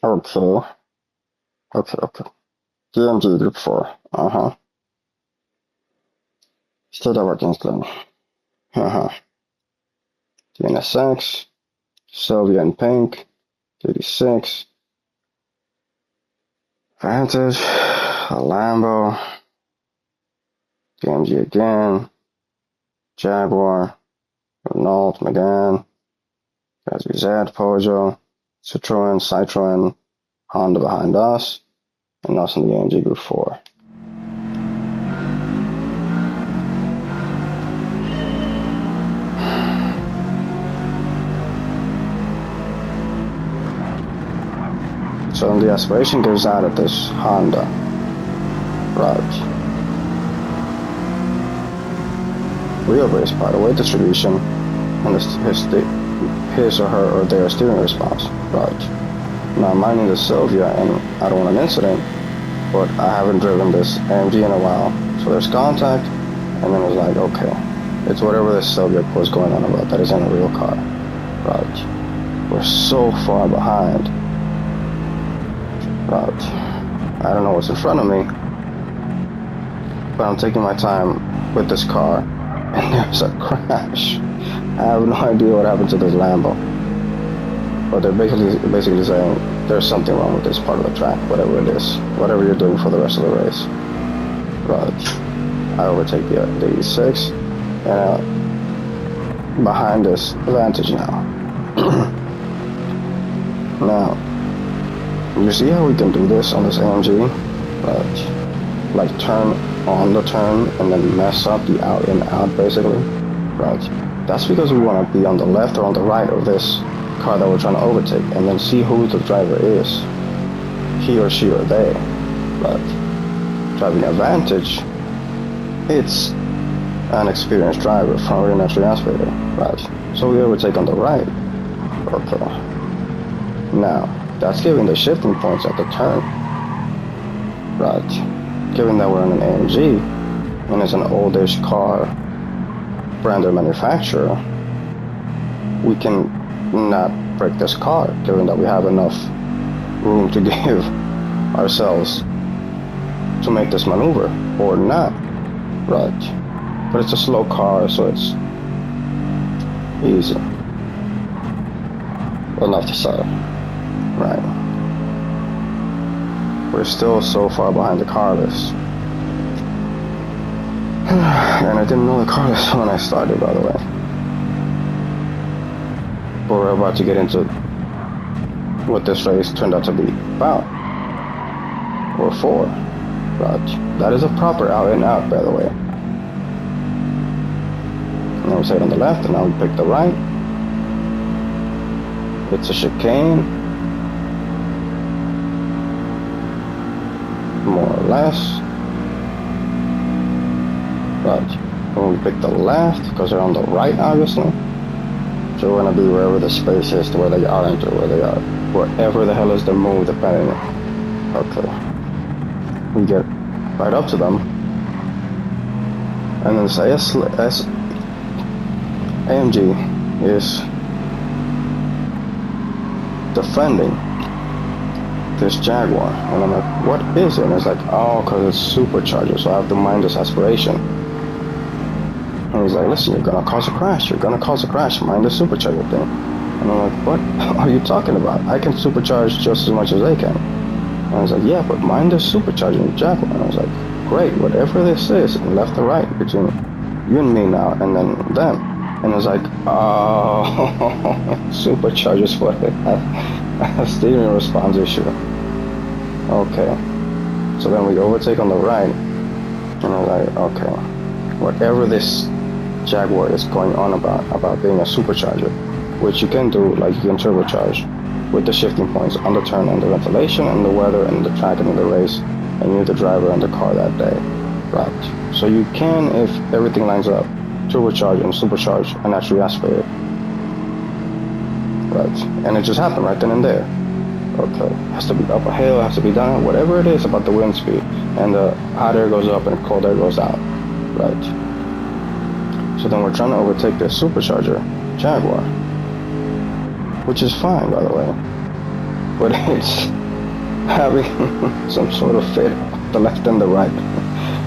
Okay. Okay. DMG Group 4. Uh-huh. State of Kingsland. Uh-huh. DNSX. Sylvia in pink. 86. Vantage. A Lambo. DMG again. Jaguar. Renault. Megane. Gatsby Z. Peugeot. Citroen. Honda behind us. And us in the AMG Group 4. So the aspiration goes out of this Honda. Right. Wheelbase, by the way, distribution, and his or her or their steering response. Right. Now mine is a Sylvia, and I don't want an incident, but I haven't driven this AMG in a while. So there's contact, and then it's like, okay, it's whatever this Sylvia was going on about that isn't a real car. Right. We're so far behind. Right. I don't know what's in front of me, but I'm taking my time with this car, and there's a crash. I have no idea what happened to this Lambo, but they're basically saying there's something wrong with this part of the track, whatever it is, whatever you're doing for the rest of the race. Right. I overtake the E6, and behind this Vantage now. Now, you see how we can do this on this AMG? Right. Like turn on the turn and then mess up the out and out basically. Right. That's because we want to be on the left or on the right of this car that we're trying to overtake and then see who the driver is. He or she or they. Right. Driving a Vantage, it's an experienced driver from rear naturally aspirated. Right. So we overtake on the right. Okay. Now, that's giving the shifting points at the turn. Right. Given that we're in an AMG, and it's an oldish car, branded manufacturer, we can not break this car, given that we have enough room to give ourselves to make this maneuver, or not. Right. But it's a slow car, so it's easy. Enough to say. Right. We're still so far behind the car list. And I didn't know the car list when I started, by the way. But we're about to get into what this race turned out to be about. Or for. Right. That is a proper out and out, by the way. Now we say it on the left, and now we pick the right. It's a chicane. More or less. Right. When we pick the left, because they're on the right, obviously. So we're going to be wherever the space is to where they aren't or where they are. Wherever the hell is the move, depending. Okay. We get right up to them. And then say AMG is defending this Jaguar, and I'm like, what is it? And it's like, oh, because it's supercharger, so I have to mind this aspiration. And he's like, listen, you're gonna cause a crash, mind the supercharger thing. And I'm like, what are you talking about? I can supercharge just as much as they can. And I was like, yeah, but mind the supercharging Jaguar. And I was like, great, whatever this is, and left and right between you and me now, and then them. And it's like, oh, superchargers for it. A steering response issue. Okay. So then we overtake on the right, and I'm like, okay, whatever this Jaguar is going on about being a supercharger, which you can do, like you can turbocharge with the shifting points on the turn and the ventilation and the weather and the track and the race, and you're the driver and the car that day. Right. So you can, if everything lines up, turbocharge and supercharge and naturally aspirate. Right. And it just happened right then and there. Okay. Has to be up a hill, has to be down, whatever it is about the wind speed. And the hot air goes up and cold air goes out. Right. So then we're trying to overtake this supercharger Jaguar, which is fine, by the way. but it's having some sort of fit the left and the right.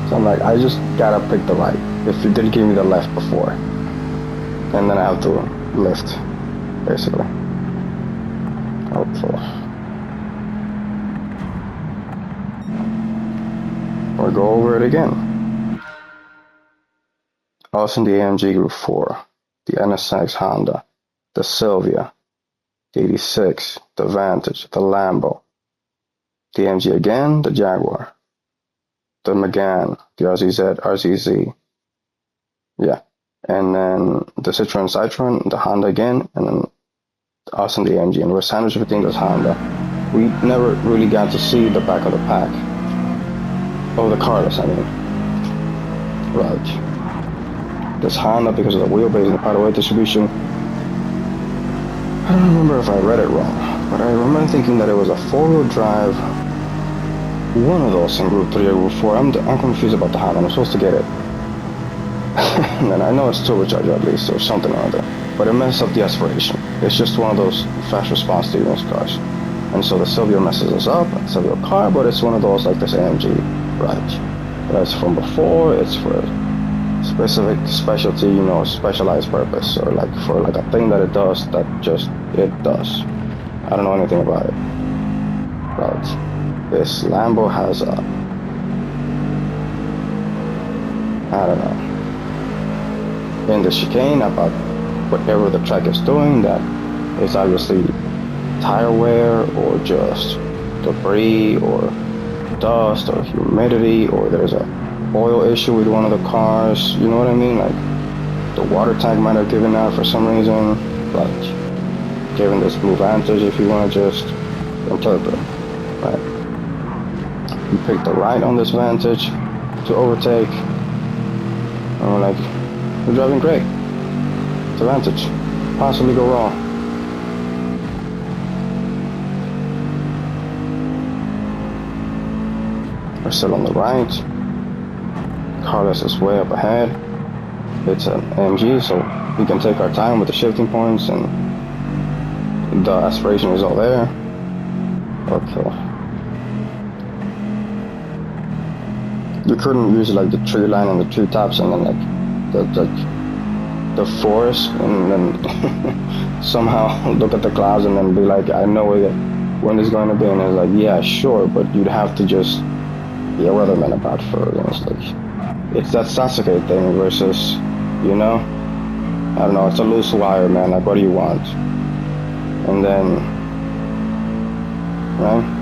So I'm like, I just gotta pick the right. If you did give me the left before, and then I have to lift, basically. Okay. We'll go over it again. Also in the AMG Group 4, the NSX Honda, the Silvia, the 86, the Vantage, the Lambo, the AMG again, the Jaguar, the Megane, the RZZ, yeah, and then the Citroen, the Honda again, and then us and the AMG, and we're sandwiched between this Honda. We never really got to see the back of the pack. Oh, the carless, I mean. Right. This Honda, because of the wheelbase and the power weight distribution, I don't remember if I read it wrong, but I remember thinking that it was a four-wheel drive, one of those in Group 3 or Group 4. I'm confused about the Honda. I'm supposed to get it. And then I know it's turbocharged at least, or something or other, but it messes up the aspiration. It's just one of those fast response steering cars. And so the Silvia messes us up. It's a real car, but it's one of those like this AMG, right? That's from before. It's for a specific specialty, you know, specialized purpose, or like for like a thing that it does that just it does. I don't know anything about it. Right. This Lambo has a, I don't know, in the chicane about whatever the track is doing, that is obviously tire wear or just debris or dust or humidity, or there's a oil issue with one of the cars, you know what I mean? Like the water tank might have given out for some reason, like given this blue Vantage, if you want to just interpret, right? You pick the right on this Vantage to overtake, and we're like, we're driving great. It's a Vantage. Possibly go wrong. We're still on the right. Carlos is way up ahead. It's an AMG, so we can take our time with the shifting points, and the aspiration is all there. Okay. You couldn't use like the tree line and the tree tops and then like the forest, and then somehow look at the clouds and then be like, I know where when it's going to be, and it's like, yeah, sure, but you'd have to just be a weatherman about for it. And it's like, it's that Sasuke thing versus, you know, I don't know, it's a loose wire, man. Like, what do you want? And then, right?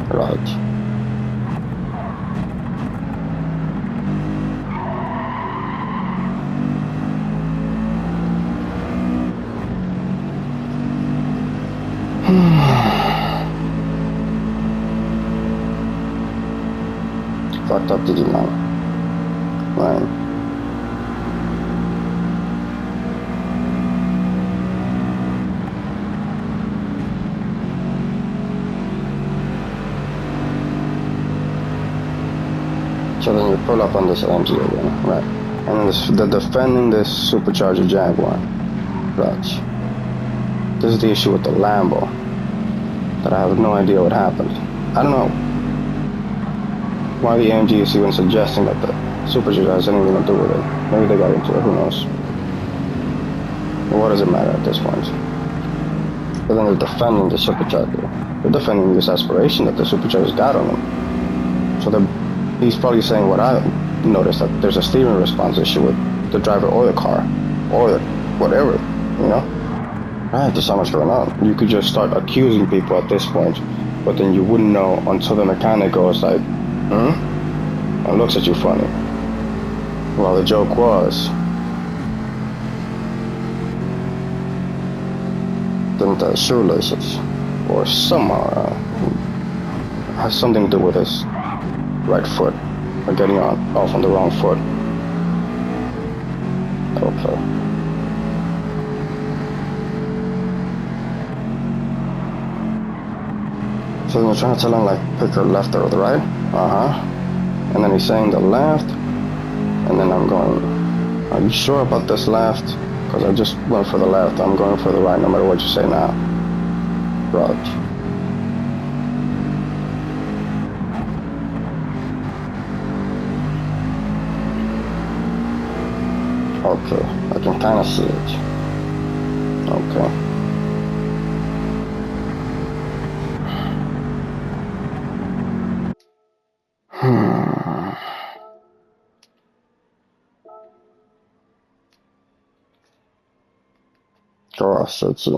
Right. Fucked up Digimon. Right. So then you pull up on this MG again, right? And then they're defending this supercharger Jaguar. Right. This is the issue with the Lambo, that I have no idea what happened. I don't know why the AMG is even suggesting that the supercharger has anything to do with it. Maybe they got into it, who knows? But what does it matter at this point? But then they're defending the supercharger. They're defending this aspiration that the supercharger's got on them. So he's probably saying what I noticed, that there's a steering response issue with the driver or the car, or whatever, you know? Right, there's so much going on. You could just start accusing people at this point, but then you wouldn't know until the mechanic goes like, and looks at you funny. Well, the joke was the shoelaces, or somehow has something to do with his right foot, or getting off on the wrong foot. Okay. So then you're trying to tell him like, pick your left or the right. And then he's saying the left, and then I'm going, are you sure about this left? Because I just went for the left. I'm going for the right no matter what you say now. Right. Okay, I can kind of see it. Okay. Cross, it's